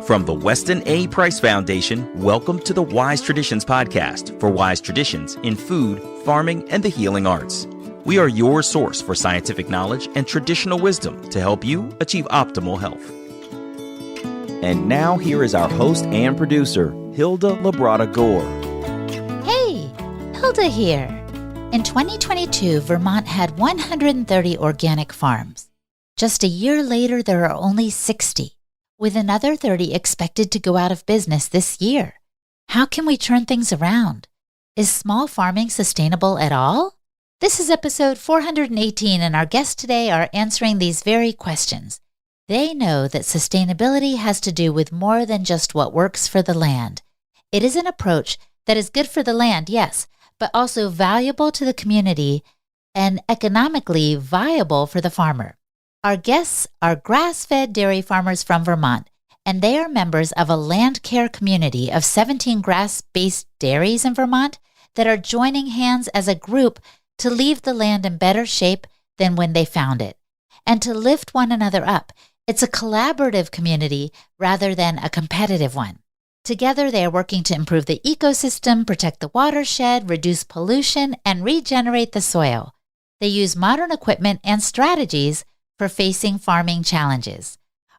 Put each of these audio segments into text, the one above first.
From the Weston A. Price Foundation, welcome to the Wise Traditions podcast for wise traditions in food, farming, and the healing arts. We are your source for scientific knowledge and traditional wisdom to help you achieve optimal health. And now here is our host and producer, Hilda Labrada-Gore. Hey, Hilda here. In 2022, Vermont had 130 organic farms. Just a year later, there are only 60. With another 30 expected to go out of business this year. How can we turn things around? Is small farming sustainable at all? This is episode 418, and our guests today are answering these very questions. They know that sustainability has to do with more than just what works for the land. It is an approach that is good for the land, yes, but also valuable to the community and economically viable for the farmer. Our guests are grass-fed dairy farmers from Vermont, and they are members of a Landcare Community of 17 grass-based dairies in Vermont that are joining hands as a group to leave the land in better shape than when they found it, and to lift one another up. It's a collaborative community rather than a competitive one. Together, they are working to improve the ecosystem, protect the watershed, reduce pollution, and regenerate the soil. They use modern equipment and strategies for facing farming challenges.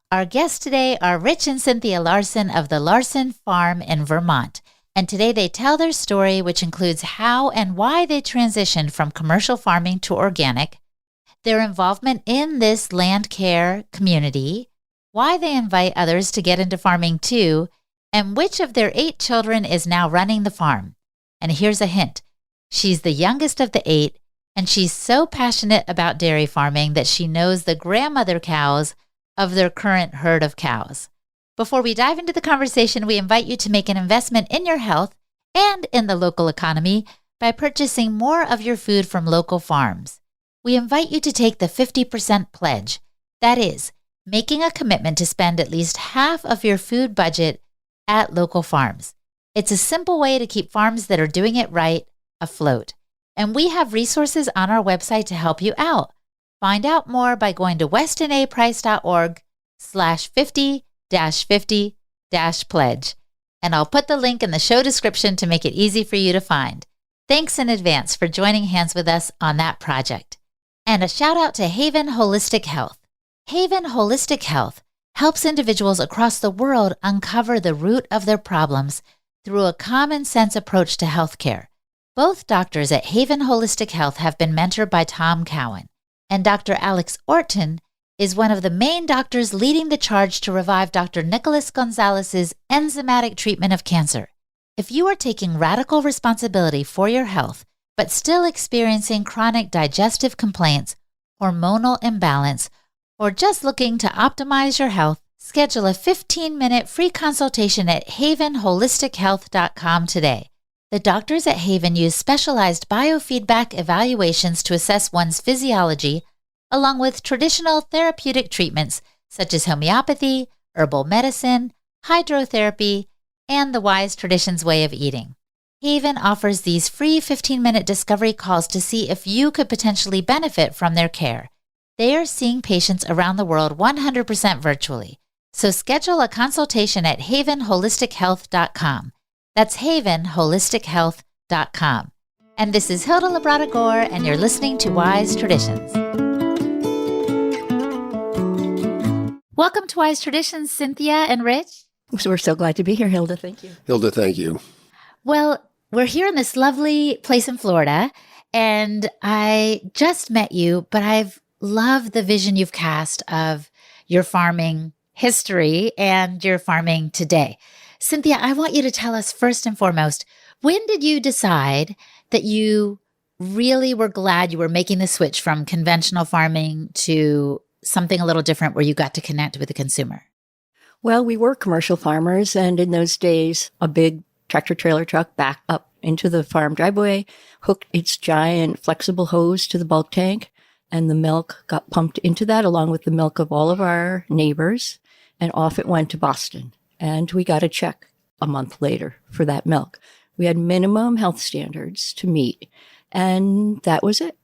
Our guests today are Rich and Cynthia Larson of the Larson Farm in Vermont. And today they tell their story, which includes how and why they transitioned from commercial farming to organic, their involvement in this land care community, why they invite others to get into farming too, and which of their 8 children is now running the farm. And here's a hint. She's the youngest of the 8, and she's so passionate about dairy farming that she knows the grandmother cows of their current herd of cows. Before we dive into the conversation, we invite you to make an investment in your health and in the local economy by purchasing more of your food from local farms. We invite you to take the 50% pledge. That is, making a commitment to spend at least half of your food budget at local farms. It's a simple way to keep farms that are doing it right afloat. And we have resources on our website to help you out. Find out more by going to westonaprice.org/50-50-pledge. And I'll put the link in the show description to make it easy for you to find. Thanks in advance for joining hands with us on that project. And a shout out to Haven Holistic Health. Haven Holistic Health helps individuals across the world uncover the root of their problems through a common sense approach to healthcare. Both doctors at Haven Holistic Health have been mentored by Tom Cowan, and Dr. Alex Orton is one of the main doctors leading the charge to revive Dr. Nicholas Gonzalez's enzymatic treatment of cancer. If you are taking radical responsibility for your health, but still experiencing chronic digestive complaints, hormonal imbalance, or just looking to optimize your health, schedule a 15-minute free consultation at havenholistichealth.com today. The doctors at Haven use specialized biofeedback evaluations to assess one's physiology, along with traditional therapeutic treatments such as homeopathy, herbal medicine, hydrotherapy, and the Wise Traditions way of eating. Haven offers these free 15-minute discovery calls to see if you could potentially benefit from their care. They are seeing patients around the world 100% virtually, so schedule a consultation at havenholistichealth.com. That's havenholistichealth.com. And this is Hilda Labrada-Gore, and you're listening to Wise Traditions. Welcome to Wise Traditions, Cynthia and Rich. We're so glad to be here, Hilda. Thank you. Hilda, thank you. Well, we're here in this lovely place in Florida, and I just met you, but I've loved the vision you've cast of your farming history and your farming today. Cynthia, I want you to tell us first and foremost, when did you decide that you really were glad you were making the switch from conventional farming to something a little different where you got to connect with the consumer? Well, we were commercial farmers, and in those days, a big tractor-trailer truck backed up into the farm driveway, hooked its giant flexible hose to the bulk tank, and the milk got pumped into that along with the milk of all of our neighbors, and off it went to Boston. And we got a check a month later for that milk. We had minimum health standards to meet, and that was it.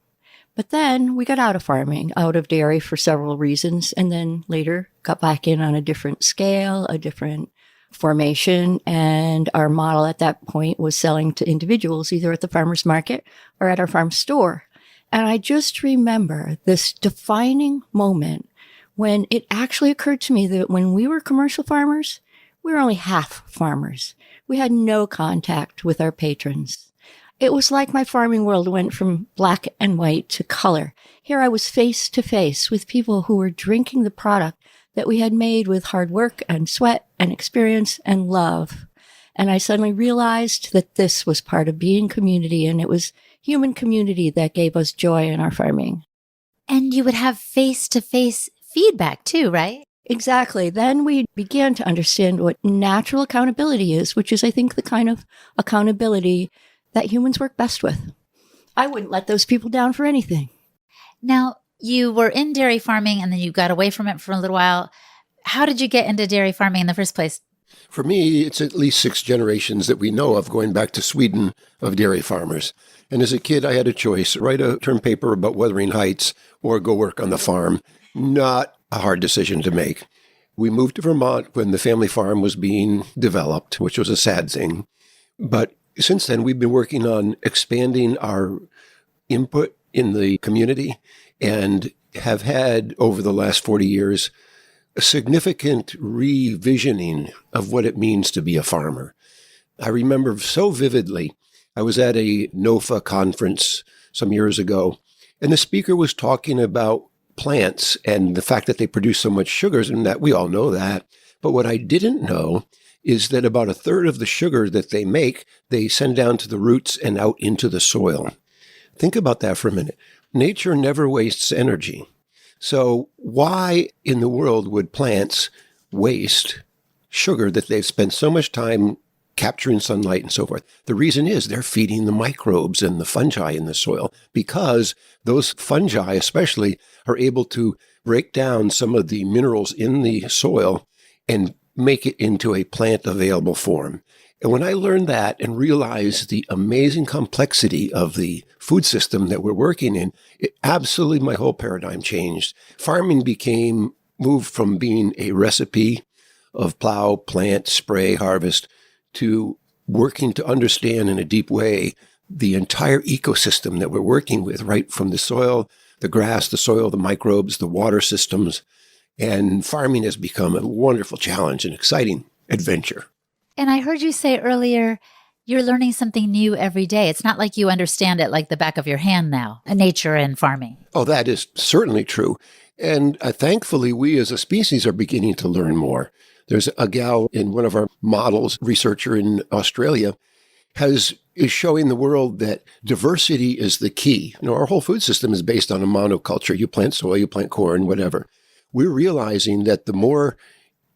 But then we got out of farming, out of dairy for several reasons, and then later got back in on a different scale, a different formation. And our model at that point was selling to individuals, either at the farmer's market or at our farm store. And I just remember this defining moment when it actually occurred to me that when we were commercial farmers, we were only half farmers. We had no contact with our patrons. It was like my farming world went from black and white to color. Here I was face to face with people who were drinking the product that we had made with hard work and sweat and experience and love. And I suddenly realized that this was part of being community, and it was human community that gave us joy in our farming. And you would have face-to-face feedback too, right? Exactly. Then we began to understand what natural accountability is, which is, I think, the kind of accountability that humans work best with. I wouldn't let those people down for anything. Now, you were in dairy farming and then you got away from it for a little while. How did you get into dairy farming in the first place? For me, it's at least 6 generations that we know of, going back to Sweden, of dairy farmers. And as a kid, I had a choice: write a term paper about Wuthering Heights or go work on the farm. Not a hard decision to make. We moved to Vermont when the family farm was being developed, which was a sad thing. But since then, we've been working on expanding our input in the community and have had, over the last 40 years, a significant revisioning of what it means to be a farmer. I remember so vividly, I was at a NOFA conference some years ago, and the speaker was talking about plants and the fact that they produce so much sugars, and that we all know that. But what I didn't know is that about a third of the sugar that they make, they send down to the roots and out into the soil. Think about that for a minute. Nature never wastes energy. So why in the world would plants waste sugar that they've spent so much time capturing sunlight and so forth? The reason is they're feeding the microbes and the fungi in the soil, because those fungi especially are able to break down some of the minerals in the soil and make it into a plant available form. And when I learned that and realized the amazing complexity of the food system that we're working in, it absolutely, my whole paradigm changed. Farming moved from being a recipe of plow, plant, spray, harvest, to working to understand in a deep way the entire ecosystem that we're working with, right from the soil, the grass, the soil, the microbes, the water systems. And farming has become a wonderful challenge, an exciting adventure. And I heard you say earlier, you're learning something new every day. It's not like you understand it like the back of your hand now, nature and farming. Oh, that is certainly true. And thankfully, we as a species are beginning to learn more. There's a gal in one of our models, researcher in Australia, is showing the world that diversity is the key. Our whole food system is based on a monoculture. You plant soy, you plant corn, whatever. We're realizing that the more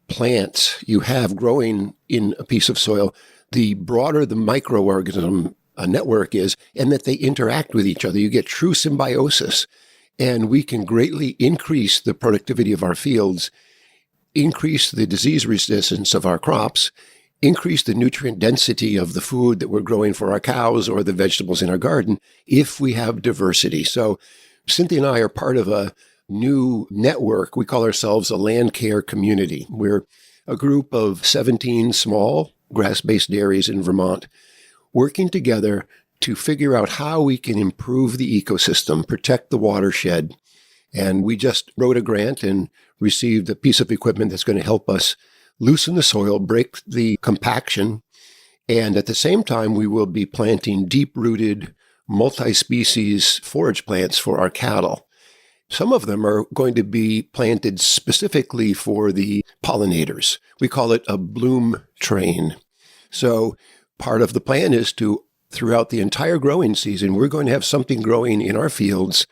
plants you have growing in a piece of soil, the broader the microorganism network is, and that they interact with each other. You get true symbiosis, and we can greatly increase the productivity of our fields, increase the disease resistance of our crops, increase the nutrient density of the food that we're growing for our cows or the vegetables in our garden if we have diversity. So Cynthia and I are part of a new network. We call ourselves a Landcare Community. We're a group of 17 small grass-based dairies in Vermont working together to figure out how we can improve the ecosystem, protect the watershed. And we just wrote a grant and received a piece of equipment that's going to help us loosen the soil, break the compaction, and at the same time, we will be planting deep-rooted, multi-species forage plants for our cattle. Some of them are going to be planted specifically for the pollinators. We call it a bloom train. So part of the plan is to, throughout the entire growing season, we're going to have something growing in our fields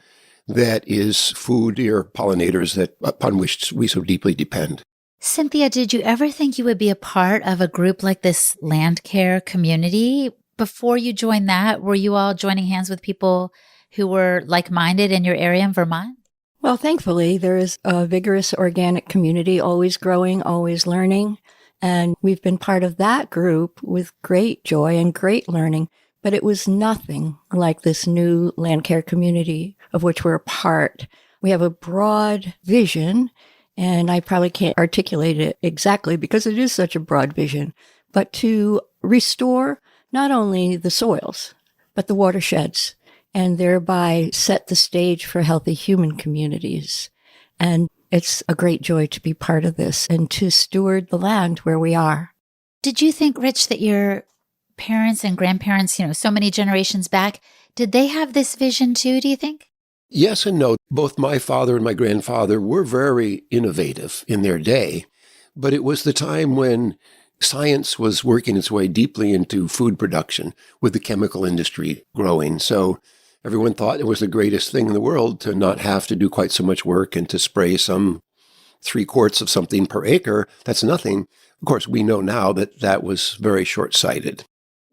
that is food or pollinators upon which we so deeply depend. Cynthia, did you ever think you would be a part of a group like this Landcare Community? Before you joined that, were you all joining hands with people who were like-minded in your area in Vermont? Well, thankfully, there is a vigorous organic community, always growing, always learning. And we've been part of that group with great joy and great learning. But it was nothing like this new Landcare Community of which we're a part. We have a broad vision And I probably can't articulate it exactly because it is such a broad vision, but to restore not only the soils, but the watersheds, and thereby set the stage for healthy human communities. And it's a great joy to be part of this and to steward the land where we are. Did you think, Rich, that your parents and grandparents, so many generations back, did they have this vision too, do you think? Yes and no. Both my father and my grandfather were very innovative in their day, but it was the time when science was working its way deeply into food production with the chemical industry growing. So everyone thought it was the greatest thing in the world to not have to do quite so much work and to spray some 3 quarts of something per acre. That's nothing. Of course, we know now that that was very short-sighted.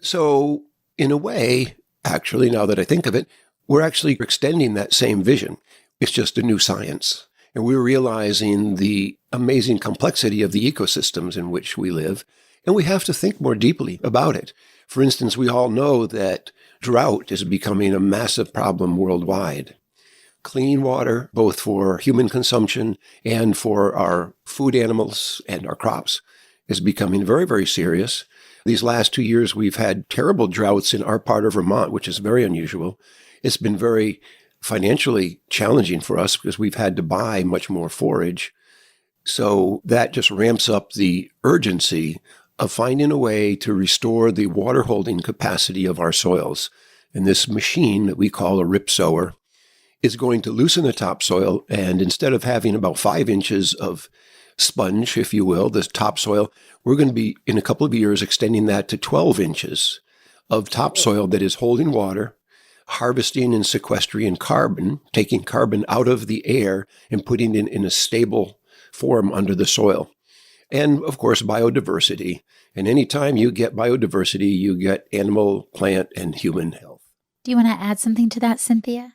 So in a way, actually, now that I think of it, we're actually extending that same vision. It's just a new science. And we're realizing the amazing complexity of the ecosystems in which we live. And we have to think more deeply about it. For instance, we all know that drought is becoming a massive problem worldwide. Clean water, both for human consumption and for our food animals and our crops, is becoming very, very serious. These last 2 years, we've had terrible droughts in our part of Vermont, which is very unusual. It's been very financially challenging for us because we've had to buy much more forage. So that just ramps up the urgency of finding a way to restore the water holding capacity of our soils. And this machine that we call a rip sower is going to loosen the topsoil. And instead of having about 5 inches of sponge, if you will, the topsoil, we're going to be, in a couple of years, extending that to 12 inches of topsoil that is holding water, harvesting and sequestering carbon, taking carbon out of the air and putting it in a stable form under the soil. And, of course, biodiversity. And anytime you get biodiversity, you get animal, plant, and human health. Do you want to add something to that, Cynthia?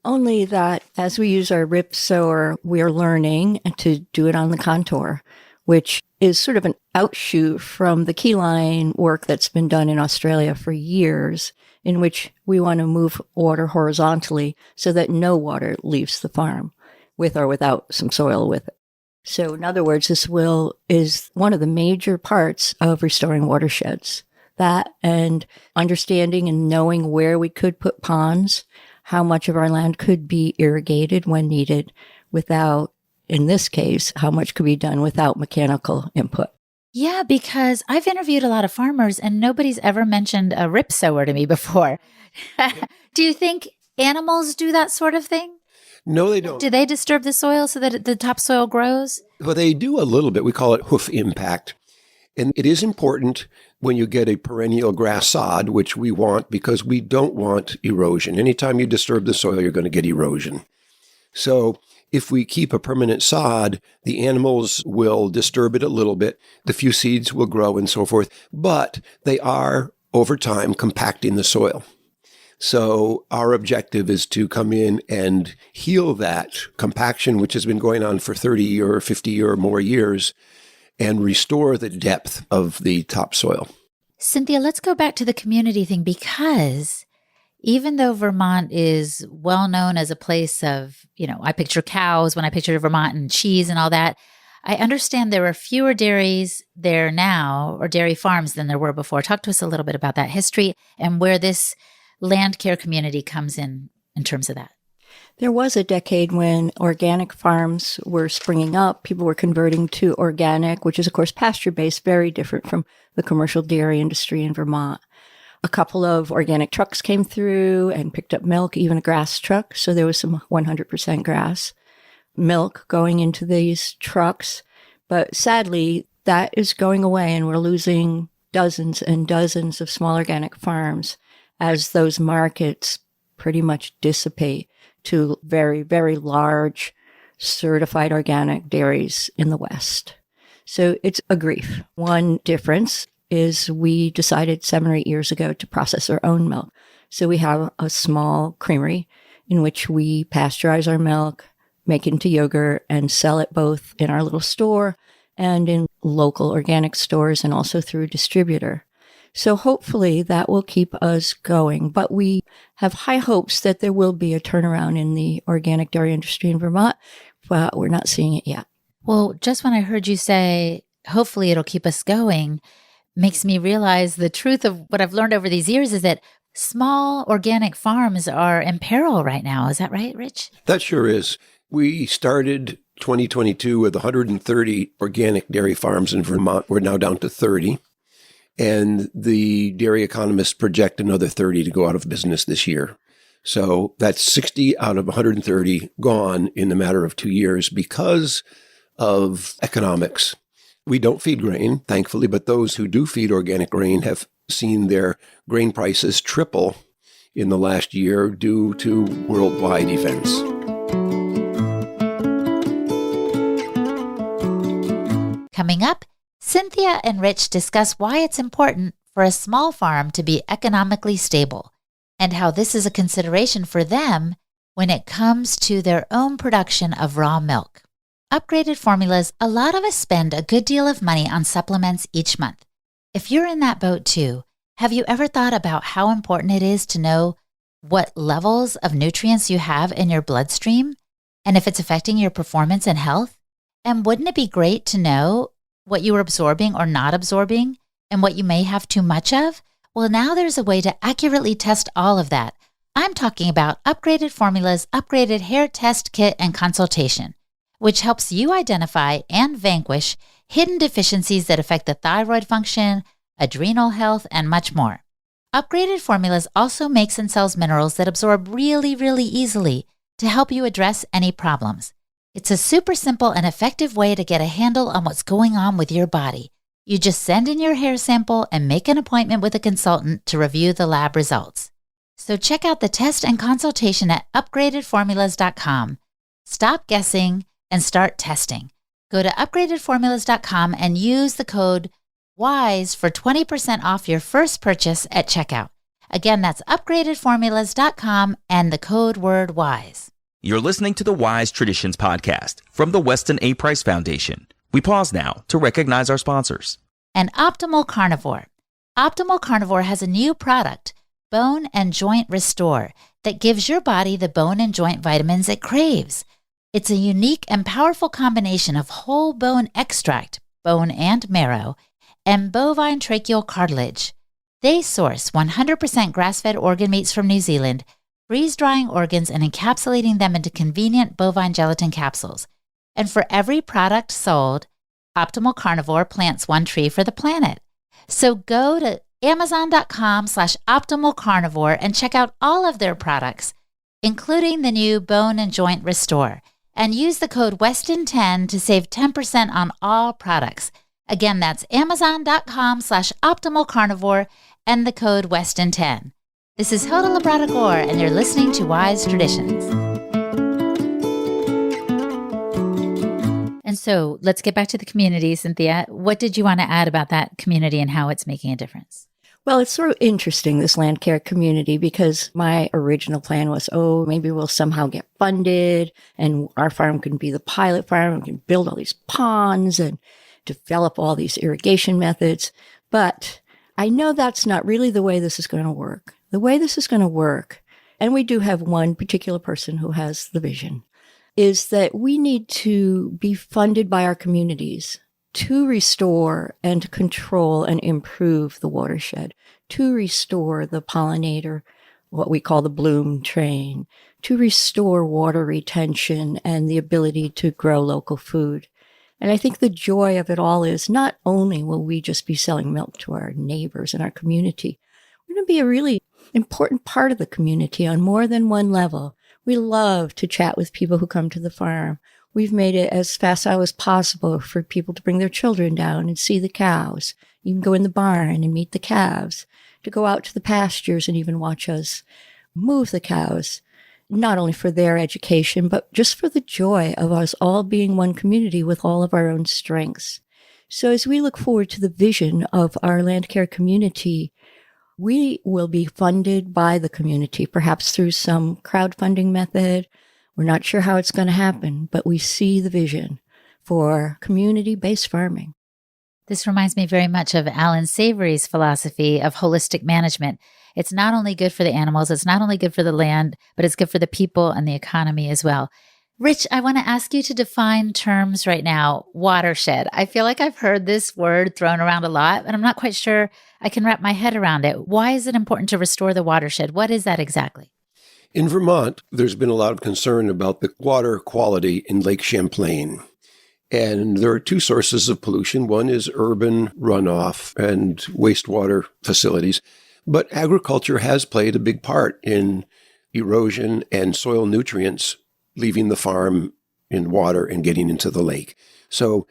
Only that as we use our rip sower, we're learning to do it on the contour, which is sort of an outshoot from the keyline work that's been done in Australia for years, in which we want to move water horizontally so that no water leaves the farm, with or without some soil with it. So in other words, this is one of the major parts of restoring watersheds. That and understanding and knowing where we could put ponds, how much of our land could be irrigated when needed without, in this case, how much could be done without mechanical input. Yeah, because I've interviewed a lot of farmers and nobody's ever mentioned a rip sower to me before. Do you think animals do that sort of thing? No, they don't. Do they disturb the soil so that the topsoil grows? Well, they do a little bit. We call it hoof impact. And it is important when you get a perennial grass sod, which we want because we don't want erosion. Anytime you disturb the soil, you're going to get erosion. So if we keep a permanent sod, the animals will disturb it a little bit. The few seeds will grow and so forth, but they are, over time, compacting the soil. So our objective is to come in and heal that compaction, which has been going on for 30 or 50 or more years, and restore the depth of the topsoil. Cynthia, let's go back to the community thing, because even though Vermont is well known as a place of, I picture cows when I picture Vermont and cheese and all that, I understand there are fewer dairies there now, or dairy farms, than there were before. Talk to us a little bit about that history and where this Landcare Community comes in terms of that. There was a decade when organic farms were springing up. People were converting to organic, which is, of course, pasture-based, very different from the commercial dairy industry in Vermont. A couple of organic trucks came through and picked up milk, even a grass truck. So there was some 100% grass milk going into these trucks. But sadly, that is going away, and we're losing dozens and dozens of small organic farms as those markets pretty much dissipate to very, very large certified organic dairies in the West. So it's a grief. One difference is we decided 7 or 8 years ago to process our own milk. So we have a small creamery in which we pasteurize our milk, make it into yogurt, and sell it both in our little store and in local organic stores, and also through a distributor. So hopefully that will keep us going. But we have high hopes that there will be a turnaround in the organic dairy industry in Vermont, but we're not seeing it yet. Well, just when I heard you say, hopefully it'll keep us going, makes me realize the truth of what I've learned over these years is that small organic farms are in peril right now. Is that right, Rich? That sure is. We started 2022 with 130 organic dairy farms in Vermont. We're now down to 30. And the dairy economists project another 30 to go out of business this year. So that's 60 out of 130 gone in a matter of 2 years because of economics. We don't feed grain, thankfully, but those who do feed organic grain have seen their grain prices triple in the last year due to worldwide events. Coming up, Cynthia and Rich discuss why it's important for a small farm to be economically stable and how this is a consideration for them when it comes to their own production of raw milk. Upgraded formulas, a lot of us spend a good deal of money on supplements each month. If you're in that boat too, have you ever thought about how important it is to know what levels of nutrients you have in your bloodstream and if it's affecting your performance and health? And wouldn't it be great to know what you are absorbing or not absorbing and what you may have too much of? Well, now there's a way to accurately test all of that. I'm talking about Upgraded Formula's Upgraded Hair Test Kit and Consultation, which helps you identify and vanquish hidden deficiencies that affect the thyroid function, adrenal health, and much more. Upgraded Formulas also makes and sells minerals that absorb really, really easily to help you address any problems. It's a super simple and effective way to get a handle on what's going on with your body. You just send in your hair sample and make an appointment with a consultant to review the lab results. So check out the test and consultation at upgradedformulas.com. Stop guessing and start testing. Go to upgradedformulas.com and use the code WISE for 20% off your first purchase at checkout. Again, that's upgradedformulas.com and the code word WISE. You're listening to the Wise Traditions podcast from the Weston A. Price Foundation. We pause now to recognize our sponsors. And Optimal Carnivore. Optimal Carnivore has a new product, Bone and Joint Restore, that gives your body the bone and joint vitamins it craves. It's a unique and powerful combination of whole bone extract, bone and marrow, and bovine tracheal cartilage. They source 100% grass-fed organ meats from New Zealand, freeze-drying organs and encapsulating them into convenient bovine gelatin capsules. And for every product sold, Optimal Carnivore plants one tree for the planet. So go to Amazon.com/optimalcarnivore and check out all of their products, including the new Bone and Joint Restore, and use the code Weston10 to save 10% on all products. Again, that's Amazon.com/optimalcarnivore and the code Weston10. This is Hilda Labrador, and you're listening to Wise Traditions. And so let's get back to the community, Cynthia. What did you want to add about that community and how it's making a difference? Well, it's sort of interesting, this Landcare Community, because my original plan was, maybe we'll somehow get funded and our farm can be the pilot farm. We can build all these ponds and develop all these irrigation methods. But I know that's not really the way this is going to work. The way this is going to work, and we do have one particular person who has the vision, is that we need to be funded by our communities to restore and to control and improve the watershed, to restore the pollinator, what we call the bloom train, to restore water retention and the ability to grow local food. And I think the joy of it all is not only will we just be selling milk to our neighbors and our community, we're going to be a really important part of the community on more than one level. We love to chat with people who come to the farm. We've made it as facile as possible for people to bring their children down and see the cows. You can go in the barn and meet the calves, to go out to the pastures and even watch us move the cows, not only for their education, but just for the joy of us all being one community with all of our own strengths. So as we look forward to the vision of our Landcare Community, we will be funded by the community, perhaps through some crowdfunding method. We're not sure how it's going to happen, but we see the vision for community-based farming. This reminds me very much of Alan Savory's philosophy of holistic management. It's not only good for the animals, it's not only good for the land, but it's good for the people and the economy as well. Rich, I want to ask you to define terms right now. Watershed. I feel like I've heard this word thrown around a lot, but I'm not quite sure I can wrap my head around it. Why is it important to restore the watershed? What is that exactly? In Vermont, there's been a lot of concern about the water quality in Lake Champlain. And there are two sources of pollution. One is urban runoff and wastewater facilities. But agriculture has played a big part in erosion and soil nutrients leaving the farm in water and getting into the lake. So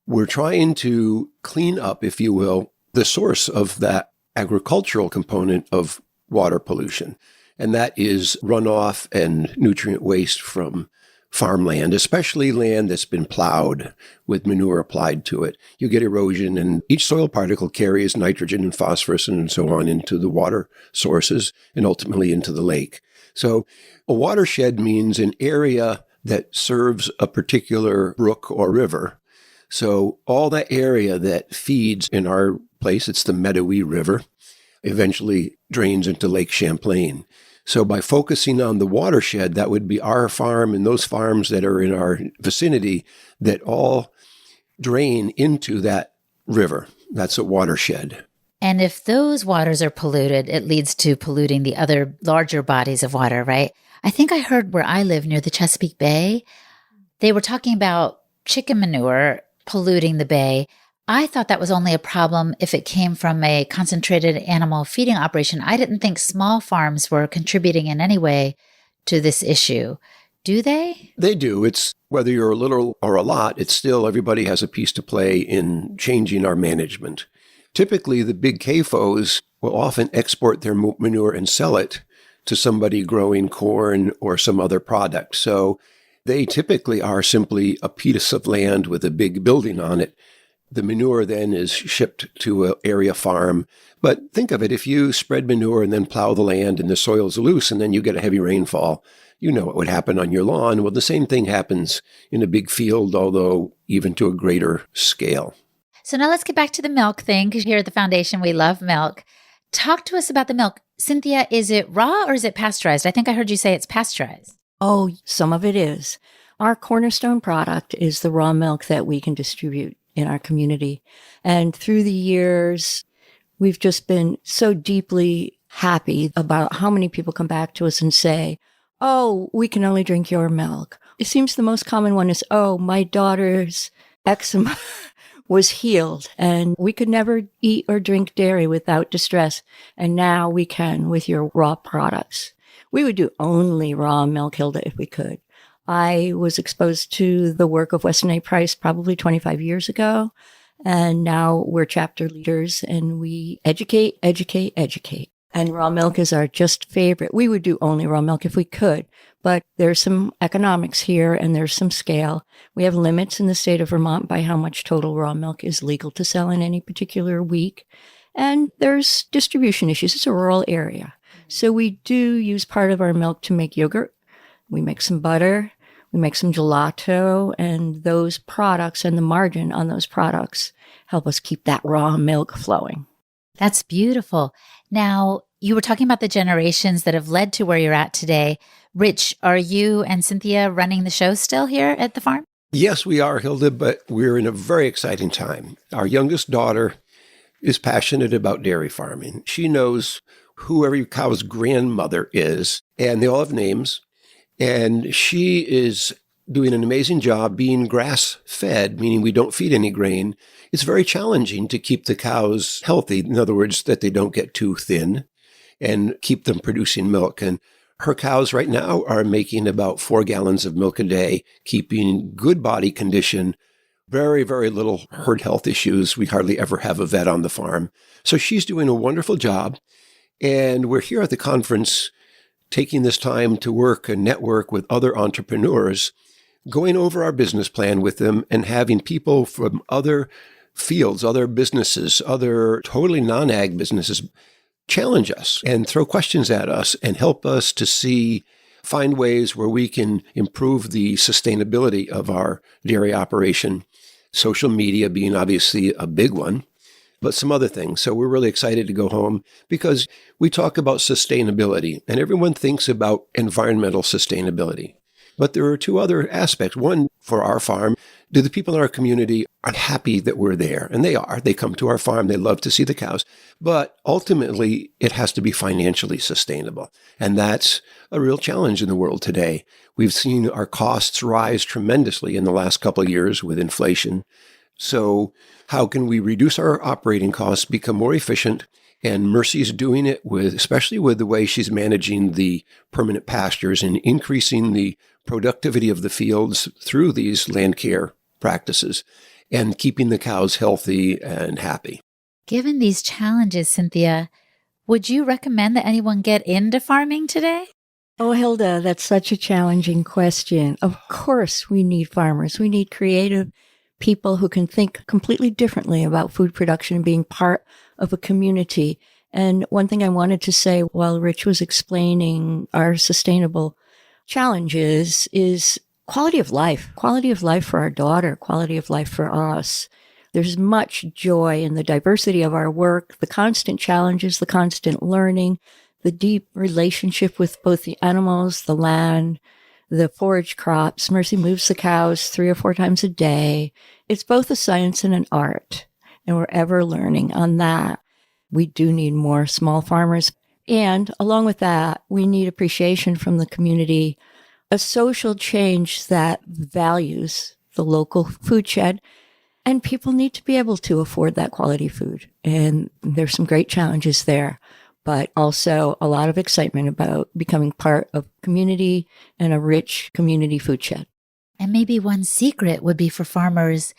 we're trying to clean up, if you will, the source of that agricultural component of water pollution. And that is runoff and nutrient waste from farmland, especially land that's been plowed with manure applied to it. You get erosion, and each soil particle carries nitrogen and phosphorus and so on into the water sources and ultimately into the lake. So a watershed means an area that serves a particular brook or river. So all that area that feeds, in our place, it's the Meadowy River, eventually drains into Lake Champlain. So by focusing on the watershed, that would be our farm and those farms that are in our vicinity that all drain into that river. That's a watershed. And if those waters are polluted, it leads to polluting the other larger bodies of water, right? I think I heard where I live near the Chesapeake Bay, they were talking about chicken manure polluting the bay. I thought that was only a problem if it came from a concentrated animal feeding operation. I didn't think small farms were contributing in any way to this issue. Do they? They do. It's whether you're a little or a lot, it's still everybody has a piece to play in changing our management. Typically, the big CAFOs will often export their manure and sell it to somebody growing corn or some other product. So they typically are simply a piece of land with a big building on it. The manure then is shipped to an area farm. But think of it, if you spread manure and then plow the land and the soil's loose and then you get a heavy rainfall, you know what would happen on your lawn. Well, the same thing happens in a big field, although even to a greater scale. So now let's get back to the milk thing, because here at the foundation, we love milk. Talk to us about the milk. Cynthia, is it raw or is it pasteurized? I think I heard you say it's pasteurized. Oh, some of it is. Our cornerstone product is the raw milk that we can distribute in our community. And through the years, we've just been so deeply happy about how many people come back to us and say, oh, we can only drink your milk. It seems the most common one is, oh, my daughter's eczema was healed and we could never eat or drink dairy without distress. And now we can with your raw products. We would do only raw milk, Hilda, if we could. I was exposed to the work of Weston A. Price probably 25 years ago. And now we're chapter leaders and we educate. And raw milk is our just favorite. We would do only raw milk if we could, but there's some economics here and there's some scale. We have limits in the state of Vermont by how much total raw milk is legal to sell in any particular week. And there's distribution issues. It's a rural area. So we do use part of our milk to make yogurt. We make some butter. We make some gelato, and those products and the margin on those products help us keep that raw milk flowing. That's beautiful. Now, you were talking about the generations that have led to where you're at today. Rich, are you and Cynthia running the show still here at the farm? Yes, we are, Hilda, but we're in a very exciting time. Our youngest daughter is passionate about dairy farming. She knows who every cow's grandmother is, and they all have names. And she is doing an amazing job being grass-fed, meaning we don't feed any grain. It's very challenging to keep the cows healthy. In other words, that they don't get too thin and keep them producing milk. And her cows right now are making about 4 gallons of milk a day, keeping good body condition, very, very little herd health issues. We hardly ever have a vet on the farm. So she's doing a wonderful job. And we're here at the conference taking this time to work and network with other entrepreneurs, going over our business plan with them and having people from other fields, other businesses, other totally non-ag businesses challenge us and throw questions at us and help us to find ways where we can improve the sustainability of our dairy operation, social media being obviously a big one, but some other things. So we're really excited to go home because we talk about sustainability and everyone thinks about environmental sustainability. But there are two other aspects. One, for our farm, do the people in our community are happy that we're there? And they are. They come to our farm. They love to see the cows. But ultimately, it has to be financially sustainable. And that's a real challenge in the world today. We've seen our costs rise tremendously in the last couple of years with inflation. So how can we reduce our operating costs, become more efficient? And Mercy's doing it especially with the way she's managing the permanent pastures and increasing the productivity of the fields through these land care practices and keeping the cows healthy and happy. Given these challenges, Cynthia, would you recommend that anyone get into farming today? Oh, Hilda, that's such a challenging question. Of course, we need farmers. We need creative people who can think completely differently about food production and being part of a community. And one thing I wanted to say while Rich was explaining our sustainable challenges is quality of life for our daughter, quality of life for us. There's much joy in the diversity of our work, the constant challenges, the constant learning, the deep relationship with both the animals, the land, the forage crops. Mercy moves the cows 3 or 4 times a day. It's both a science and an art, and we're ever learning on that. We do need more small farmers. And along with that, we need appreciation from the community, a social change that values the local food shed. And people need to be able to afford that quality food. And there's some great challenges there, but also a lot of excitement about becoming part of community and a rich community food shed. And maybe one secret would be for farmers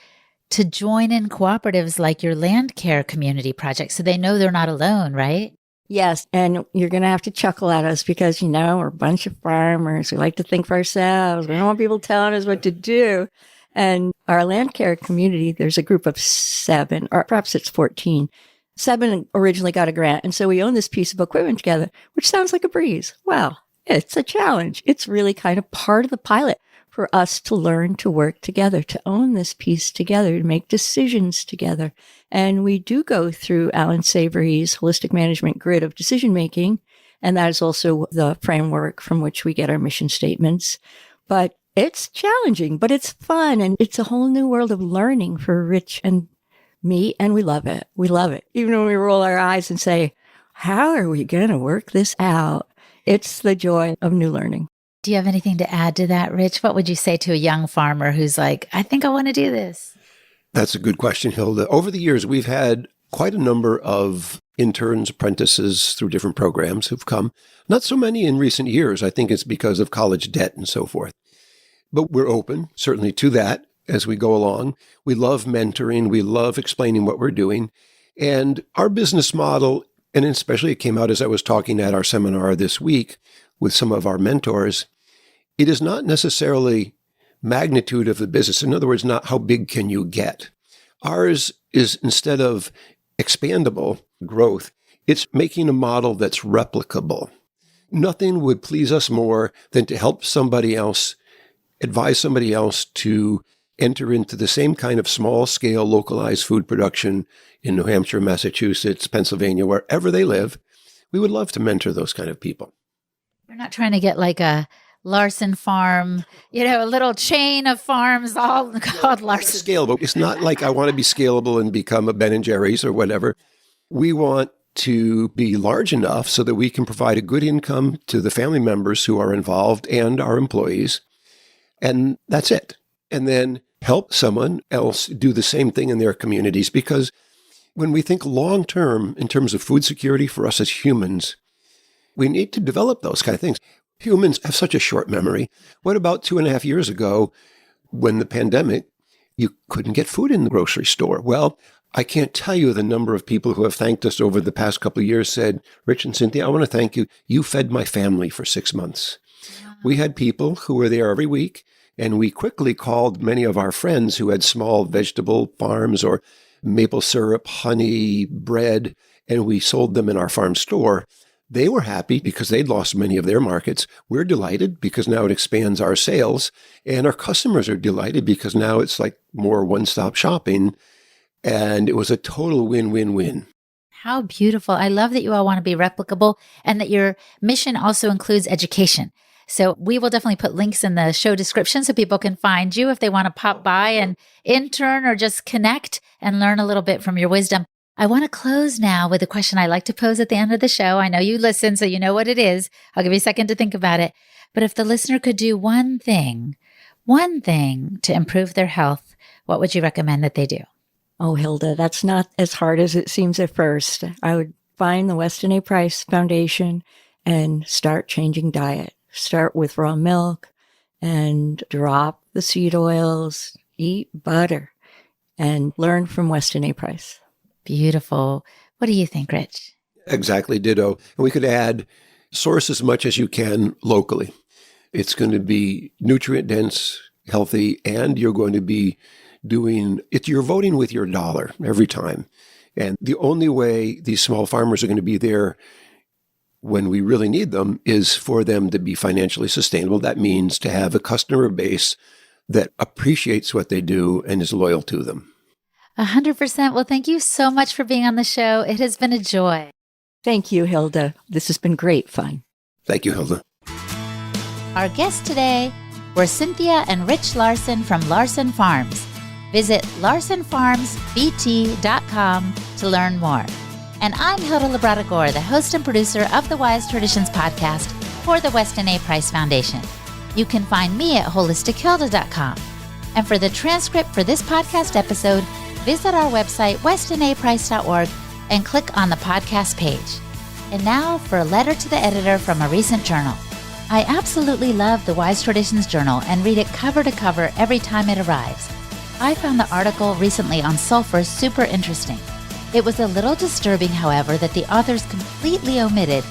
to join in cooperatives like your Landcare Community project so they know they're not alone, right? Yes, and you're going to have to chuckle at us because, we're a bunch of farmers. We like to think for ourselves. We don't want people telling us what to do. And our Landcare Community, there's a group of 7, or perhaps it's 14. 7 originally got a grant. And so we own this piece of equipment together, which sounds like a breeze. Well, it's a challenge. It's really kind of part of the pilot for us to learn to work together, to own this piece together, to make decisions together. And we do go through Alan Savory's holistic management grid of decision making. And that is also the framework from which we get our mission statements. But it's challenging, but it's fun. And it's a whole new world of learning for Rich and me. And we love it. We love it. Even when we roll our eyes and say, how are we going to work this out? It's the joy of new learning. Do you have anything to add to that, Rich? What would you say to a young farmer who's like, I think I want to do this? That's a good question, Hilda. Over the years, we've had quite a number of interns, apprentices through different programs who've come. Not so many in recent years. I think it's because of college debt and so forth. But we're open, certainly, to that as we go along. We love mentoring. We love explaining what we're doing. And our business model, and especially it came out as I was talking at our seminar this week with some of our mentors, it is not necessarily magnitude of the business. In other words, not how big can you get. Ours is, instead of expandable growth, it's making a model that's replicable. Nothing would please us more than to help somebody else, advise somebody else to enter into the same kind of small-scale localized food production in New Hampshire, Massachusetts, Pennsylvania, wherever they live. We would love to mentor those kind of people. We're not trying to get like a Larson farm, a little chain of farms all called Larson. Scalable. It's not like I want to be scalable and become a Ben & Jerry's or whatever. We want to be large enough so that we can provide a good income to the family members who are involved and our employees. And that's it. And then help someone else do the same thing in their communities. Because when we think long term in terms of food security for us as humans, we need to develop those kind of things. Humans have such a short memory. What about 2.5 years ago when the pandemic, you couldn't get food in the grocery store? Well, I can't tell you the number of people who have thanked us over the past couple of years, said, Rich and Cynthia, I want to thank you. You fed my family for 6 months. Wow. We had people who were there every week, and we quickly called many of our friends who had small vegetable farms or maple syrup, honey, bread, and we sold them in our farm store. They were happy because they'd lost many of their markets. We're delighted because now it expands our sales, and our customers are delighted because now it's like more one-stop shopping, and it was a total win-win-win. How beautiful. I love that you all want to be replicable and that your mission also includes education. So we will definitely put links in the show description so people can find you if they want to pop by and intern or just connect and learn a little bit from your wisdom. I want to close now with a question I like to pose at the end of the show. I know you listen, so you know what it is. I'll give you a second to think about it. But if the listener could do one thing to improve their health, what would you recommend that they do? Oh, Hilda, that's not as hard as it seems at first. I would find the Weston A. Price Foundation and start changing diet. Start with raw milk and drop the seed oils, eat butter, and learn from Weston A. Price. Beautiful. What do you think, Rich? Exactly, ditto. And we could add source as much as you can locally. It's going to be nutrient dense, healthy, and you're going to be doing it. You're voting with your dollar every time. And the only way these small farmers are going to be there when we really need them is for them to be financially sustainable. That means to have a customer base that appreciates what they do and is loyal to them. 100%. Well, thank you so much for being on the show. It has been a joy. Thank you, Hilda. This has been great fun. Thank you, Hilda. Our guests today were Cynthia and Rich Larson from Larson Farms. Visit larsonfarmsbt.com to learn more. And I'm Hilda Labrador, the host and producer of the Wise Traditions podcast for the Weston A. Price Foundation. You can find me at holistichilda.com. And for the transcript for this podcast episode, visit our website, westonaprice.org, and click on the podcast page. And now for a letter to the editor from a recent journal. I absolutely love the Wise Traditions Journal and read it cover to cover every time it arrives. I found the article recently on sulfur super interesting. It was a little disturbing, however, that the authors completely omitted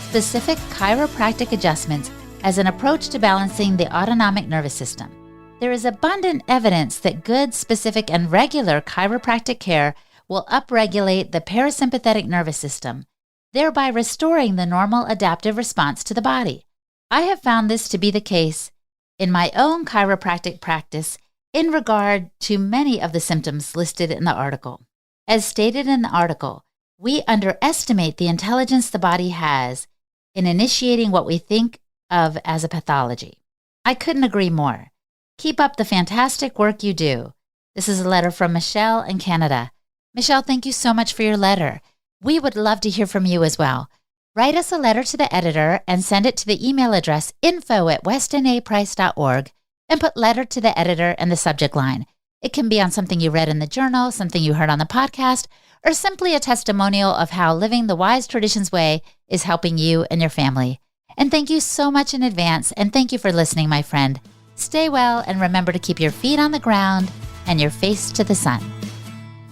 specific chiropractic adjustments as an approach to balancing the autonomic nervous system. There is abundant evidence that good, specific, and regular chiropractic care will upregulate the parasympathetic nervous system, thereby restoring the normal adaptive response to the body. I have found this to be the case in my own chiropractic practice in regard to many of the symptoms listed in the article. As stated in the article, we underestimate the intelligence the body has in initiating what we think of as a pathology. I couldn't agree more. Keep up the fantastic work you do. This is a letter from Michelle in Canada. Michelle, thank you so much for your letter. We would love to hear from you as well. Write us a letter to the editor and send it to the email address info@westonaprice.org and put letter to the editor in the subject line. It can be on something you read in the journal, something you heard on the podcast, or simply a testimonial of how living the Wise Traditions way is helping you and your family. And thank you so much in advance, and thank you for listening, my friend. Stay well, and remember to keep your feet on the ground and your face to the sun.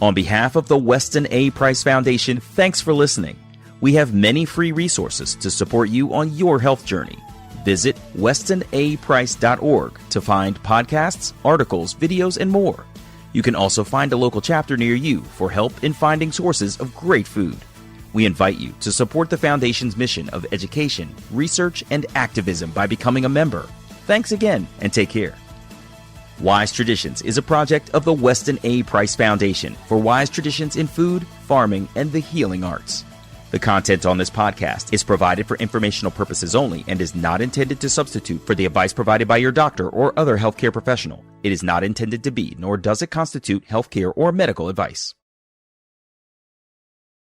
On behalf of the Weston A. Price Foundation, thanks for listening. We have many free resources to support you on your health journey. Visit westonaprice.org to find podcasts, articles, videos, and more. You can also find a local chapter near you for help in finding sources of great food. We invite you to support the Foundation's mission of education, research, and activism by becoming a member. Thanks again, and take care. Wise Traditions is a project of the Weston A. Price Foundation for wise traditions in food, farming, and the healing arts. The content on this podcast is provided for informational purposes only and is not intended to substitute for the advice provided by your doctor or other healthcare professional. It is not intended to be, nor does it constitute healthcare or medical advice.